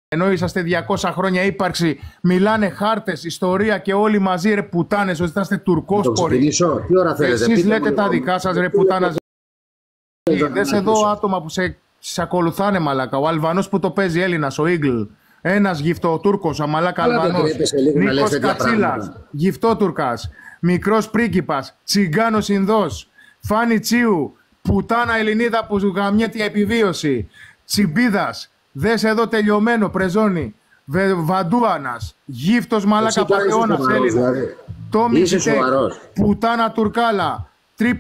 Ενώ είσαστε 200 χρόνια ύπαρξη, μιλάνε χάρτες, ιστορία και όλοι μαζί ρε πουτάνες ότι είσαστε τουρκόσποροι. Εσείς λέτε τα δικά σας ρε πουτάνας. Δες εδώ άτομα που σε ακολουθάνε μαλάκα. Ο Αλβανός που το παίζει Έλληνας, ο Ίγκλ. Ένας γυφτοτούρκος, αμαλάκα Αλβανός. Νίκος Κατσίλας, γυφτότουρκας. Μικρός πρίγκιπας, τσιγκάνος Ινδός. Φάνη Τσίου, πουτάνα Ελληνίδα που γαμιέται η επιβίωση. Τσιμπίδας. Δες εδώ τελειωμένο πρεζόνι. Βαντούανας. Γύφτος μαλάκα πατεώνας Έλληνα. Δηλαδή. Τόμι Ζητέ. Πουτάνα Τουρκάλα.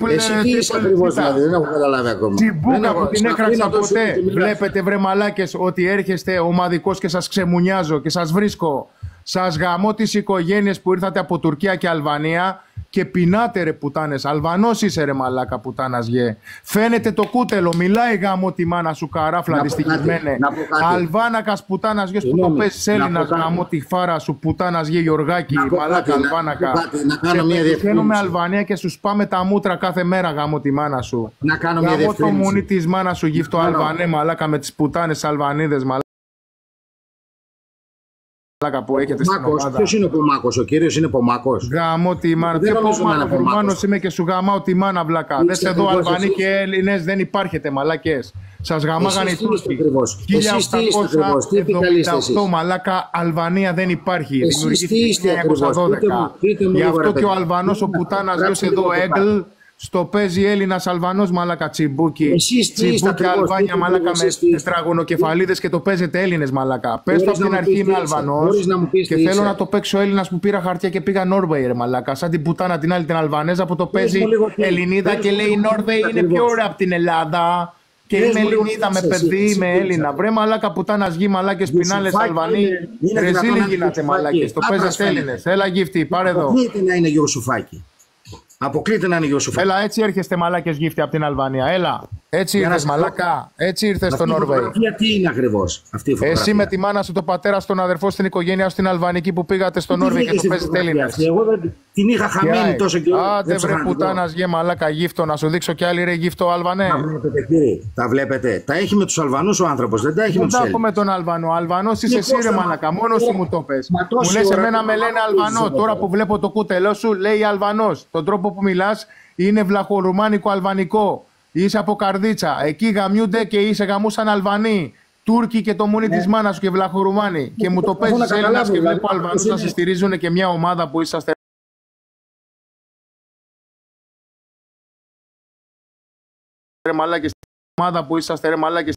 Εσύ τι είσαι ακριβώς δηλαδή, δεν έχω καταλάβει ακόμα. Τσιμπούκα που την έκραξα ποτέ. Βλέπετε βρε μαλάκες ότι έρχεστε ομαδικός και σας ξεμουνιάζω και σας βρίσκω. Σας γαμώ τις οικογένειες που ήρθατε από Τουρκία και Αλβανία και πεινάτε ρε πουτάνες. Αλβανός είσαι ρε μαλάκα πουτάνας γε. Φαίνεται το κούτελο, μιλάει γαμώ τη μάνα σου καράφλα δυστυχισμένε. Αλβάνακας πουτάνας γε που το πες Έλληνας γαμώ τη φάρα σου πουτάνας γε Γιωργάκη μαλάκα Αλβάνακα. Πηγαίνουμε Αλβανία και σου σπάμε τα μούτρα κάθε μέρα γαμώ τη μάνα σου. Να κάνω μια διευκρίνηση. Γαμώ το μουνί της μάνας σου γύφτο Αλβανέ μαλάκα με τις πουτάνες Αλβανίδες μαλάκα. Που έχετε στην ομάδα. Ποιος είναι ο Πομάκος, ο κύριος είναι Πομάκος. Γαμώ τη μάνα. Δεν Πομάκος είμαι και σου γαμάω τη μάνα βλακά. Δες εδώ Αλβανοί και Έλληνες δεν υπάρχετε μαλάκες. Σας γαμάγανε οι Τούρκοι. 1878 μαλάκα Αλβανία δεν υπάρχει. Δημιουργήθηκε το 1912. Γι' αυτό και ο Αλβανός ο πουτάνας γιος εδώ Έγκλ στο παίζει Έλληνας Αλβανός μαλάκα τσιμπούκι. Τσιμπούκι Αλβάνια μαλάκα με τετραγωνοκεφαλίδες και το παίζετε Έλληνες μαλάκα. Πες το από την αρχή είμαι Αλβανός και θέλω να το παίξω Έλληνας που πήρα χαρτιά και πήγα Νόρβεϊ ρε μαλάκα. Σαν την πουτάνα την άλλη την Αλβανέζα που το παίζει Ελληνίδα και λέει η Νόρβεϊ είναι πιο ωραία από την Ελλάδα. Και είμαι Ελληνίδα με παιδί, είμαι Έλληνα. Βρε μαλάκα πουτάνας γη μαλάκες πινάλες Αλβανοί. Ρεζίλοι γίνατε μαλάκες. Το παίζετε Έλληνες. Έλα γύφτη, πάρε εδώ. Αποκλείται να είναι Ιωσουφάκη. Έλα, έτσι έρχεστε μαλάκες γύφτη από την Αλβανία. Έλα. Έτσι ήρθες μαλάκα. Έτσι ήρθες στο Νόρβεϊ. Τι είναι ακριβώς αυτή η φωτογραφία. Εσύ με τη μάνα σου, το πατέρα σου, τον αδερφό στην οικογένεια στην Αλβανική που πήγατε στο Νόρβεϊ και το παίζετε Έλληνες. Εγώ την είχα χαμένη τόσο καιρό. Άντε βρε πουτάνας γε μαλάκα γύφτο, να σου δείξω κι άλλη ρε γύφτο Αλβανέ. Τα βλέπετε. Τα έχει με τους Αλβανούς ο άνθρωπος, δεν τα έχει με τους Έλληνες. Δεν τα έχω με τον Αλβανό. Αλβανός είσαι εσύ ρε μαλάκα. Μόνος σου μου το πες. Μου λες εμένα με λένε Αλβανό. Τώρα που βλέπω το κούτελό σου λέει Αλβανός. Τον τρόπο που μιλάς είναι βλαχορουμάνικο-αλβανικό. Είσαι από Καρδίτσα. Εκεί γαμιούνται και είσαι γαμούσαν Αλβανοί. Τούρκοι και το μουνί της μάνας σου και βλαχορουμάνοι. Και μου το παίζεις Έλληνας και βλέπω Αλβανούς να σε στηρίζουν και μια ομάδα που είσαστε. Ρε μαλάκες, ομάδα που είσαστε ρε μαλάκες.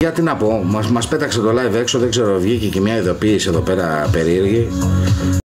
Γιατί να πω, μας πέταξε το live έξω, δεν ξέρω, βγήκε και μια ειδοποίηση εδώ πέρα περίεργη.